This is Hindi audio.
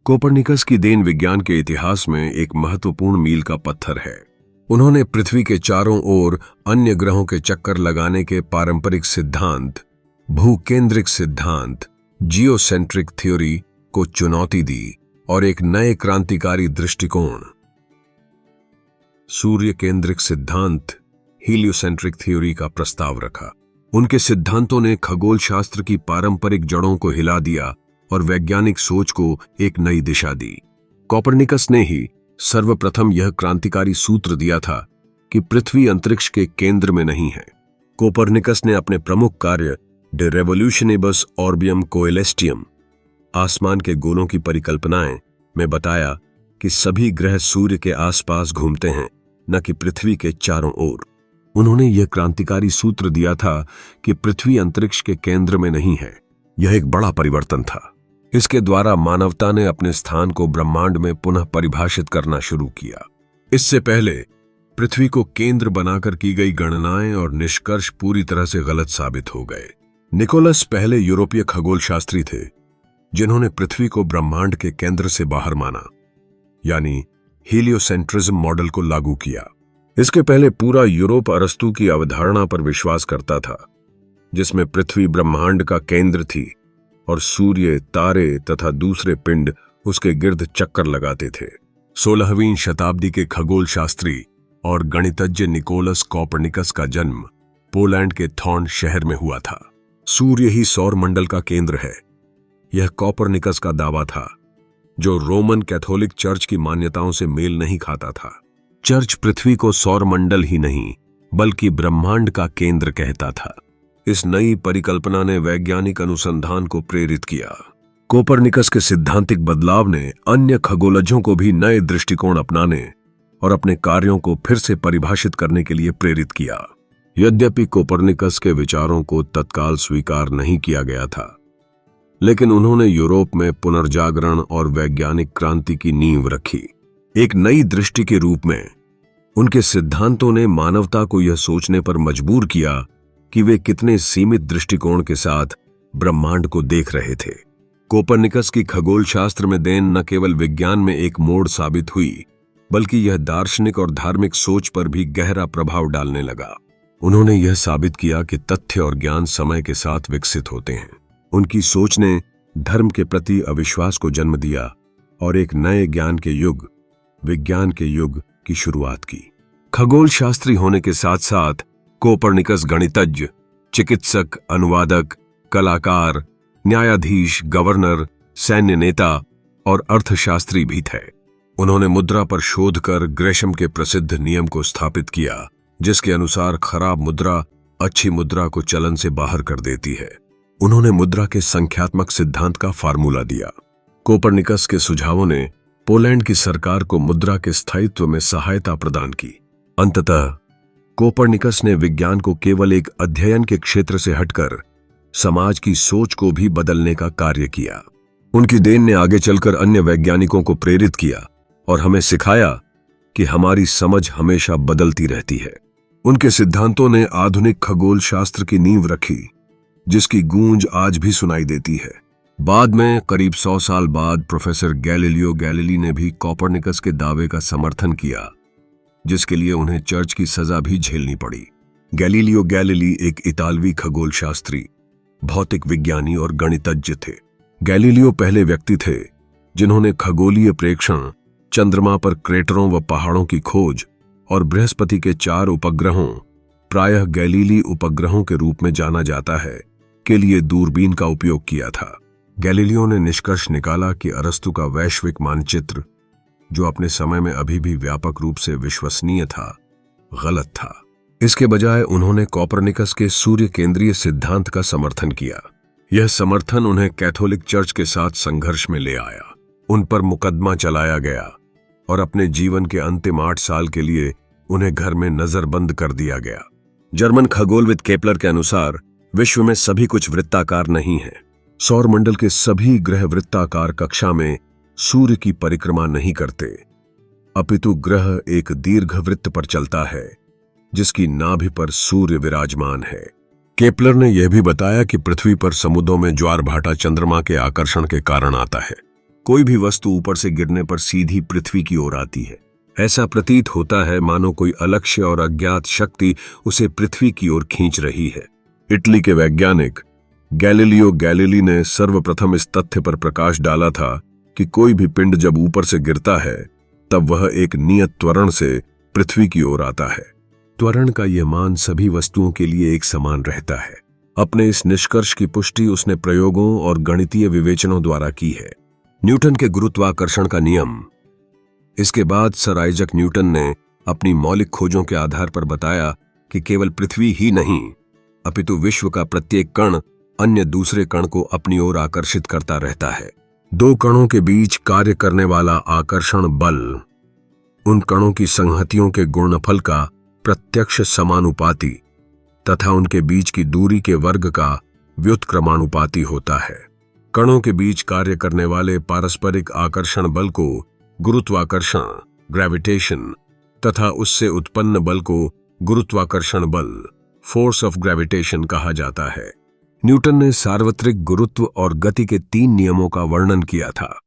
कोपरनिकस की देन विज्ञान के इतिहास में एक महत्वपूर्ण मील का पत्थर है। उन्होंने पृथ्वी के चारों ओर अन्य ग्रहों के चक्कर लगाने के पारंपरिक सिद्धांत, भूकेंद्रिक सिद्धांत, जियोसेंट्रिक थ्योरी को चुनौती दी और एक नए क्रांतिकारी दृष्टिकोण, सूर्य केंद्रिक सिद्धांत, हीलियोसेंट्रिक थ्योरी का प्रस्ताव रखा। उनके सिद्धांतों ने खगोल शास्त्र की पारंपरिक जड़ों को हिला दिया और वैज्ञानिक सोच को एक नई दिशा दी। कोपरनिकस ने ही सर्वप्रथम यह क्रांतिकारी सूत्र दिया था कि पृथ्वी अंतरिक्ष के केंद्र में नहीं है। कोपरनिकस ने अपने प्रमुख कार्य डे रेवोल्यूशनेबस ऑर्बियम कोएलेस्टियम, आसमान के गोलों की परिकल्पनाएं, में बताया कि सभी ग्रह सूर्य के आसपास घूमते हैं, न कि पृथ्वी के चारों ओर। उन्होंने यह क्रांतिकारी सूत्र दिया था कि पृथ्वी अंतरिक्ष के केंद्र में नहीं है। यह एक बड़ा परिवर्तन था। इसके द्वारा मानवता ने अपने स्थान को ब्रह्मांड में पुनः परिभाषित करना शुरू किया। इससे पहले पृथ्वी को केंद्र बनाकर की गई गणनाएं और निष्कर्ष पूरी तरह से गलत साबित हो गए। निकोलस पहले यूरोपीय खगोलशास्त्री थे जिन्होंने पृथ्वी को ब्रह्मांड के केंद्र से बाहर माना, यानी हीलियोसेंट्रिज्म मॉडल को लागू किया। इसके पहले पूरा यूरोप अरस्तु की अवधारणा पर विश्वास करता था, जिसमें पृथ्वी ब्रह्मांड का केंद्र थी और सूर्य, तारे तथा दूसरे पिंड उसके गिर्द चक्कर लगाते थे। 16वीं शताब्दी के खगोल शास्त्री और गणितज्ञ निकोलस कोपरनिकस का जन्म पोलैंड के थॉर्न शहर में हुआ था। सूर्य ही सौर मंडल का केंद्र है, यह कोपरनिकस का दावा था, जो रोमन कैथोलिक चर्च की मान्यताओं से मेल नहीं खाता था। चर्च पृथ्वी को सौर मंडल ही नहीं बल्कि ब्रह्मांड का केंद्र कहता था। इस नई परिकल्पना ने वैज्ञानिक अनुसंधान को प्रेरित किया। कोपरनिकस के सिद्धांतिक बदलाव ने अन्य खगोलज्ञों को भी नए दृष्टिकोण अपनाने और अपने कार्यों को फिर से परिभाषित करने के लिए प्रेरित किया। यद्यपि कोपरनिकस के विचारों को तत्काल स्वीकार नहीं किया गया था, लेकिन उन्होंने यूरोप में पुनर्जागरण और वैज्ञानिक क्रांति की नींव रखी। एक नई दृष्टि के रूप में उनके सिद्धांतों ने मानवता को यह सोचने पर मजबूर किया कि वे कितने सीमित दृष्टिकोण के साथ ब्रह्मांड को देख रहे थे। कोपरनिकस की खगोल शास्त्र में देन न केवल विज्ञान में एक मोड़ साबित हुई, बल्कि यह दार्शनिक और धार्मिक सोच पर भी गहरा प्रभाव डालने लगा। उन्होंने यह साबित किया कि तथ्य और ज्ञान समय के साथ विकसित होते हैं। उनकी सोच ने धर्म के प्रति अविश्वास को जन्म दिया और एक नए ज्ञान के युग, विज्ञान के युग की शुरुआत की। खगोल शास्त्री होने के साथ साथ कोपरनिकस गणितज्ञ, चिकित्सक, अनुवादक, कलाकार, न्यायाधीश, गवर्नर, सैन्य नेता और अर्थशास्त्री भी थे। उन्होंने मुद्रा पर शोध कर ग्रेशम के प्रसिद्ध नियम को स्थापित किया, जिसके अनुसार खराब मुद्रा अच्छी मुद्रा को चलन से बाहर कर देती है। उन्होंने मुद्रा के संख्यात्मक सिद्धांत का फार्मूला दिया। कोपरनिकस के सुझावों ने पोलैंड की सरकार को मुद्रा के स्थायित्व में सहायता प्रदान की। अंततः कोपरनिकस ने विज्ञान को केवल एक अध्ययन के क्षेत्र से हटकर समाज की सोच को भी बदलने का कार्य किया। उनकी देन ने आगे चलकर अन्य वैज्ञानिकों को प्रेरित किया और हमें सिखाया कि हमारी समझ हमेशा बदलती रहती है। उनके सिद्धांतों ने आधुनिक खगोल शास्त्र की नींव रखी, जिसकी गूंज आज भी सुनाई देती है। बाद में करीब 100 साल बाद प्रोफेसर गैलीलियो गैलीली ने भी कोपरनिकस के दावे का समर्थन किया, जिसके लिए उन्हें चर्च की सजा भी झेलनी पड़ी। गैलीलियो गैलीली एक इतालवी खगोल शास्त्री, भौतिक विज्ञानी और गणितज्ञ थे। गैलीलियो पहले व्यक्ति थे जिन्होंने खगोलीय प्रेक्षण, चंद्रमा पर क्रेटरों व पहाड़ों की खोज और बृहस्पति के 4 उपग्रहों, प्रायः गैलीली उपग्रहों के रूप में जाना जाता है, के लिए दूरबीन का उपयोग किया था। गैलीलियो ने निष्कर्ष निकाला कि अरस्तु का वैश्विक मानचित्र, जो अपने समय में अभी भी व्यापक रूप से विश्वसनीय था, गलत था। इसके बजाय उन्होंने कोपरनिकस के सूर्य केंद्रीय सिद्धांत का समर्थन किया। यह समर्थन उन्हें कैथोलिक चर्च के साथ संघर्ष में ले आया। उन पर मुकदमा चलाया गया और अपने जीवन के अंतिम 8 साल के लिए उन्हें घर में नजरबंद कर दिया गया। जर्मन खगोलविद केपलर के अनुसार विश्व में सभी कुछ वृत्ताकार नहीं है। सौर मंडल के सभी ग्रह वृत्ताकार कक्षा में सूर्य की परिक्रमा नहीं करते, अपितु ग्रह एक दीर्घ वृत्त पर चलता है, जिसकी नाभि पर सूर्य विराजमान है। केपलर ने यह भी बताया कि पृथ्वी पर समुद्रों में ज्वार भाटा चंद्रमा के आकर्षण के कारण आता है। कोई भी वस्तु ऊपर से गिरने पर सीधी पृथ्वी की ओर आती है। ऐसा प्रतीत होता है मानो कोई अलक्ष्य और अज्ञात शक्ति उसे पृथ्वी की ओर खींच रही है। इटली के वैज्ञानिक गैलीलियो गैलीली ने सर्वप्रथम इस तथ्य पर प्रकाश डाला था कि कोई भी पिंड जब ऊपर से गिरता है तब वह एक नियत त्वरण से पृथ्वी की ओर आता है। त्वरण का यह मान सभी वस्तुओं के लिए एक समान रहता है। अपने इस निष्कर्ष की पुष्टि उसने प्रयोगों और गणितीय विवेचनों द्वारा की है। न्यूटन के गुरुत्वाकर्षण का नियम। इसके बाद सर आइजक न्यूटन ने अपनी मौलिक खोजों के आधार पर बताया कि केवल पृथ्वी ही नहीं अपितु विश्व का प्रत्येक कण अन्य दूसरे कण को अपनी ओर आकर्षित करता रहता है। दो कणों के बीच कार्य करने वाला आकर्षण बल उन कणों की संहतियों के गुणनफल का प्रत्यक्ष समानुपाती तथा उनके बीच की दूरी के वर्ग का व्युत्क्रमानुपाती होता है। कणों के बीच कार्य करने वाले पारस्परिक आकर्षण बल को गुरुत्वाकर्षण ग्रेविटेशन तथा उससे उत्पन्न बल को गुरुत्वाकर्षण बल फोर्स ऑफ ग्रेविटेशन कहा जाता है। न्यूटन ने सार्वत्रिक गुरुत्व और गति के 3 नियमों का वर्णन किया था।